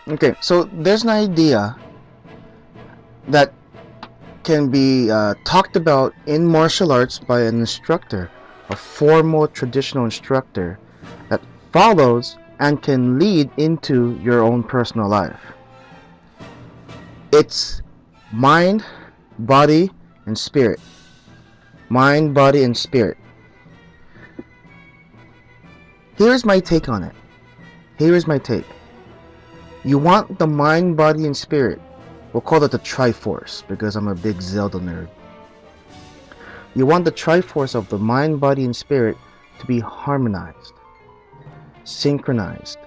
Okay, so there's an idea that can be talked about in martial arts by an instructor, a formal traditional instructor that follows and can lead into your own personal life. It's mind, body, and spirit. Mind, body, and spirit. Here's my take on it. Here is my take. You want the mind, body, and spirit. We'll call it the Triforce because I'm a big Zelda nerd. You want the Triforce of the mind, body, and spirit to be harmonized, synchronized,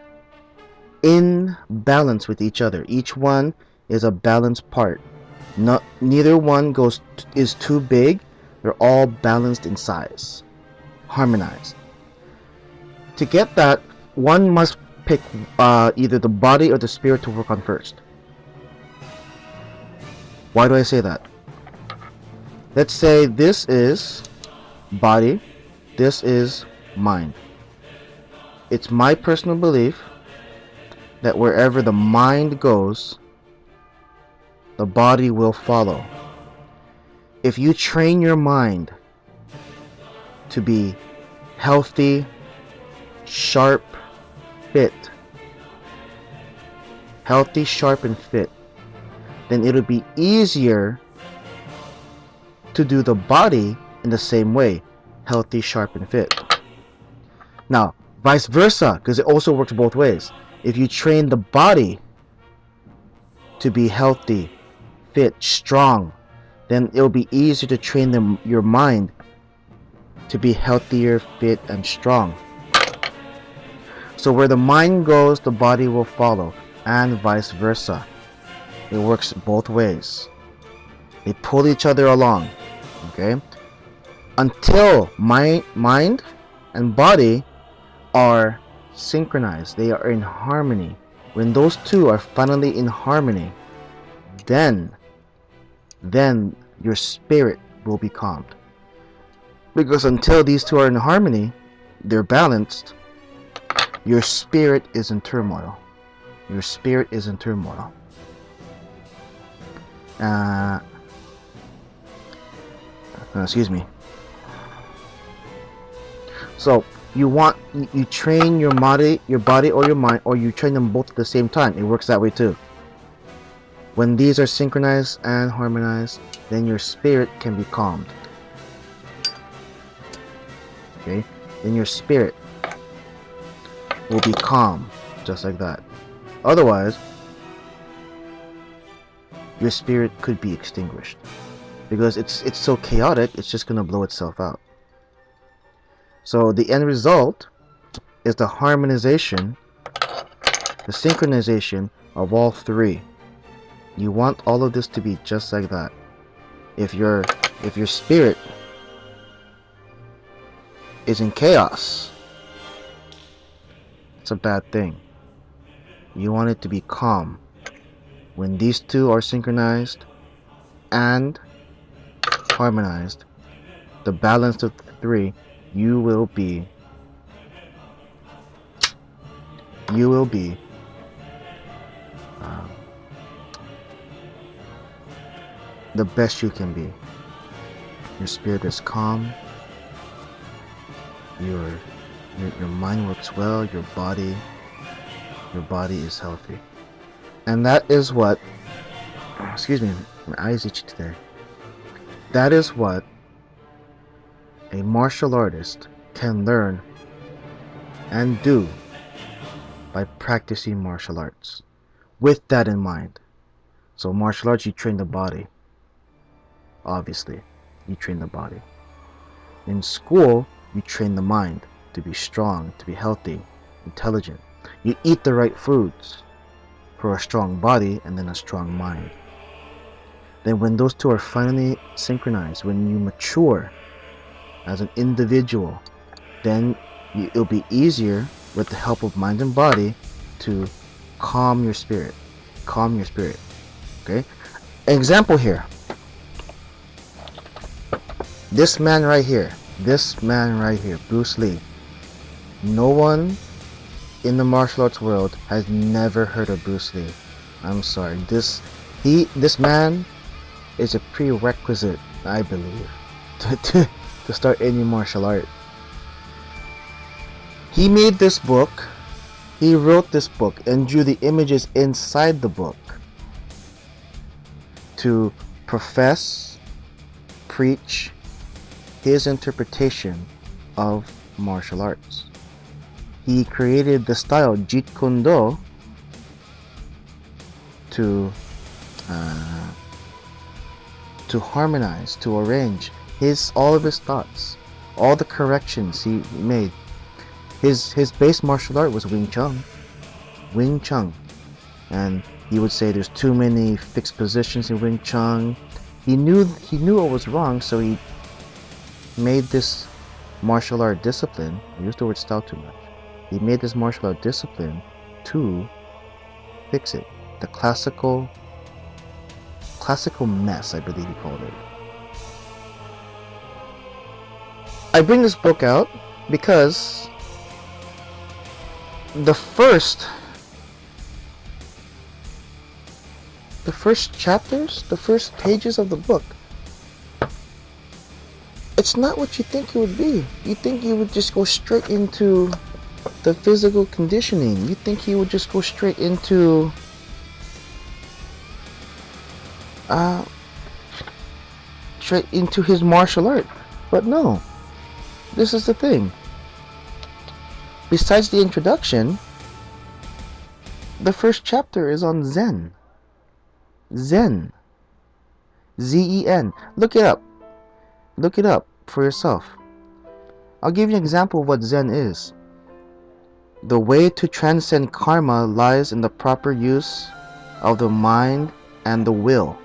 in balance with each other. Each one is a balanced part. Neither one is too big. They're all balanced in size, harmonized. To get that, one must pick either the body or the spirit to work on first. Why do I say that? Let's say this is body, this is mind. It's my personal belief that wherever the mind goes, the body will follow. If you train your mind to be healthy, sharp, fit, healthy, sharp, and fit, then it'll be easier to do the body in the same way, healthy, sharp, and fit. Now, vice versa, because it also works both ways. If you train the body to be healthy, fit, strong, then it'll be easier to train your mind to be healthier, fit, and strong. So where the mind goes, the body will follow, and vice versa. It works both ways. They pull each other along, okay? Until mind and body are synchronized, they are in harmony. When those two are finally in harmony, then your spirit will be calmed. Because until these two are in harmony, they're balanced, your spirit is in turmoil. Your spirit is in turmoil. Excuse me. So you train your body or your mind, or you train them both at the same time. It works that way too. When these are synchronized and harmonized, then your spirit can be calmed. Okay? Then your spirit will be calm, just like that. Otherwise, your spirit could be extinguished. Because it's so chaotic, it's just gonna blow itself out. So the end result is the harmonization, the synchronization of all three. You want all of this to be just like that. If your spirit is in chaos, it's a bad thing. You want it to be calm. When these two are synchronized and harmonized, the balance of the three, you will be the best you can be. Your spirit is calm, your mind works well, your body is healthy. And that is what, excuse me, my eyes itchy today. That is what a martial artist can learn and do by practicing martial arts. With that in mind. So martial arts, you train the body. Obviously, you train the body. In school, you train the mind to be strong, to be healthy, intelligent. You eat the right foods for a strong body and then a strong mind. Then when those two are finally synchronized, when you mature as an individual, then it'll be easier with the help of mind and body to calm your spirit. Calm your spirit. Okay? Example here. This man right here, Bruce Lee. No one in the martial arts world has never heard of Bruce Lee. I'm sorry. This man is a prerequisite, I believe, to start any martial art. He made this book, he wrote this book and drew the images inside the book to profess, preach his interpretation of martial arts. He created the style Jeet Kune Do to harmonize, to arrange all of his thoughts, all the corrections he made. His base martial art was Wing Chun. Wing Chun. And he would say there's too many fixed positions in Wing Chun. He knew what was wrong, so he made this martial art discipline. I used the word style too much. He made this martial art discipline to fix it. The classical mess, I believe he called it. I bring this book out because the first chapters, the first pages of the book, it's not what you think it would be. You think you would just go straight into the physical conditioning. You think he would just go straight into his martial art. But no. This is the thing. Besides the introduction, the first chapter is on Zen. Zen. Z-E-N. Look it up. Look it up for yourself. I'll give you an example of what Zen is. The way to transcend karma lies in the proper use of the mind and the will.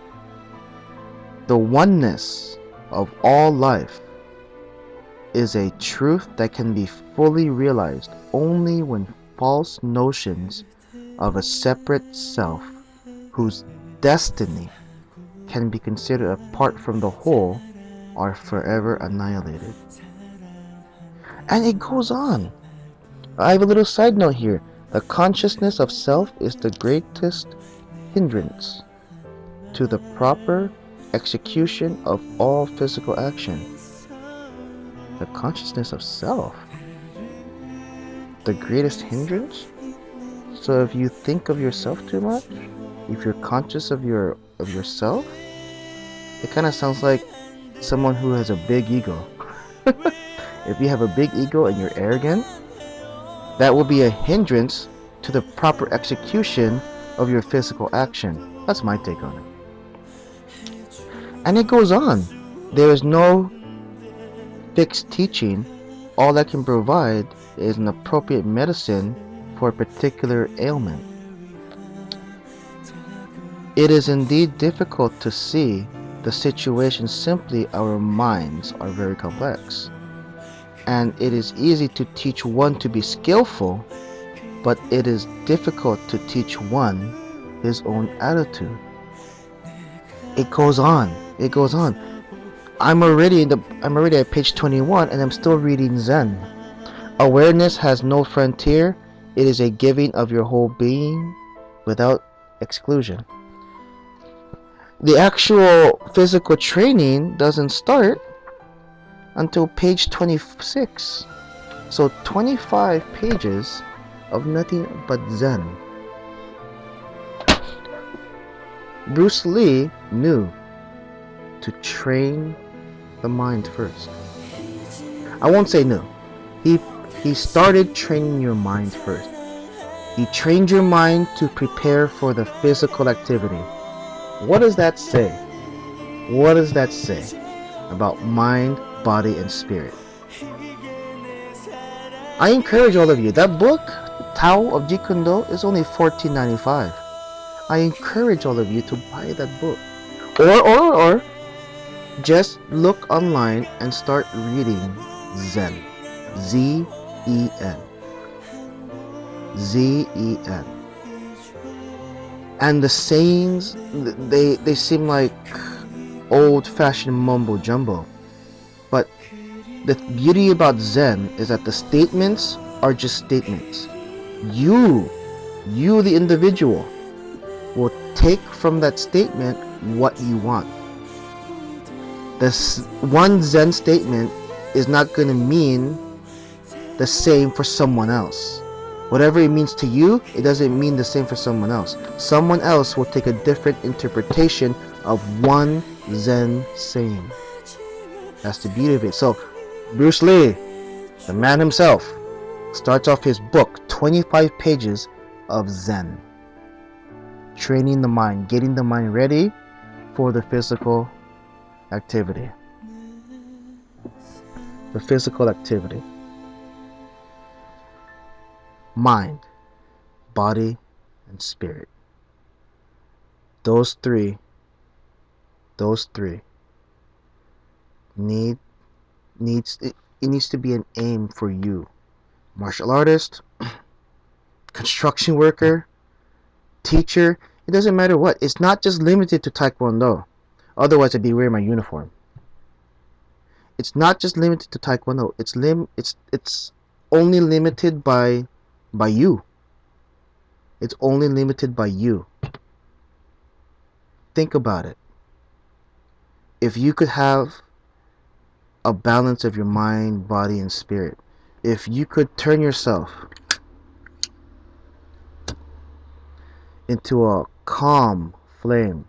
The oneness of all life is a truth that can be fully realized only when false notions of a separate self, whose destiny can be considered apart from the whole, are forever annihilated. And it goes on. I have a little side note here. The consciousness of self is the greatest hindrance to the proper execution of all physical action. The consciousness of self, the greatest hindrance? So if you think of yourself too much, if you're conscious of yourself, it kind of sounds like someone who has a big ego. If you have a big ego and you're arrogant, that will be a hindrance to the proper execution of your physical action. That's my take on it. And it goes on. There is no fixed teaching. All that can provide is an appropriate medicine for a particular ailment. It is indeed difficult to see the situation. Simply, our minds are very complex. And it is easy to teach one to be skillful, but it is difficult to teach one his own attitude. It goes on. It goes on. I'm already at page 21 and I'm still reading Zen. Awareness has no frontier. It is a giving of your whole being without exclusion. The actual physical training doesn't start until page 26. So 25 pages of nothing but Zen. Bruce Lee knew to train the mind first. I won't say no. He started training your mind first. He trained your mind to prepare for the physical activity. What does that say? What does that say about mind, body, and spirit? I encourage all of you. That book, Tao of Jeet Kune Do, is only $14.95. I encourage all of you to buy that book. Or just look online and start reading Zen. Z-E-N. Z-E-N. And the sayings, they seem like old-fashioned mumbo-jumbo. But the beauty about Zen is that the statements are just statements. You, the individual, will take from that statement what you want. This one Zen statement is not going to mean the same for someone else. Whatever it means to you, it doesn't mean the same for someone else. Someone else will take a different interpretation of one Zen saying. That's the beauty of it. So, Bruce Lee, the man himself, starts off his book, 25 pages of Zen. Training the mind, getting the mind ready for the physical activity. The physical activity. Mind, body, and spirit. Those three needs to be an aim for you. Martial artist, construction worker, teacher, it doesn't matter what. It's not just limited to Taekwondo. Otherwise I'd be wearing my uniform. It's not just limited to Taekwondo. It's only limited by you. It's only limited by you. Think about it. If you could have a balance of your mind, body, and spirit, if you could turn yourself into a calm flame,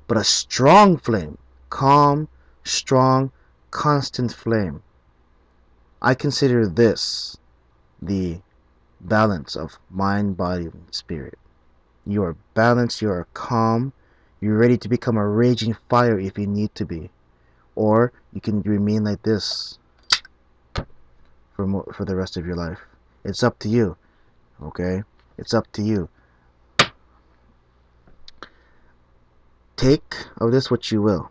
but a strong flame, calm, strong, constant flame, I consider this the balance of mind, body, and spirit. You are balanced, you are calm, you're ready to become a raging fire if you need to be. Or you can remain like this for the rest of your life. It's up to you. Okay? It's up to you. Take of this what you will.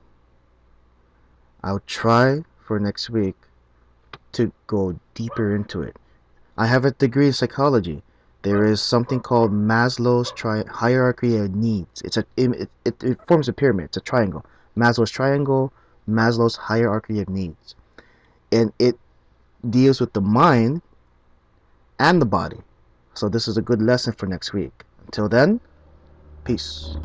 I'll try for next week to go deeper into it. I have a degree in psychology. There is something called Maslow's hierarchy of needs. It forms a pyramid. It's a triangle. Maslow's triangle, Maslow's hierarchy of needs. And it deals with the mind and the body. So this is a good lesson for next week. Until then, peace.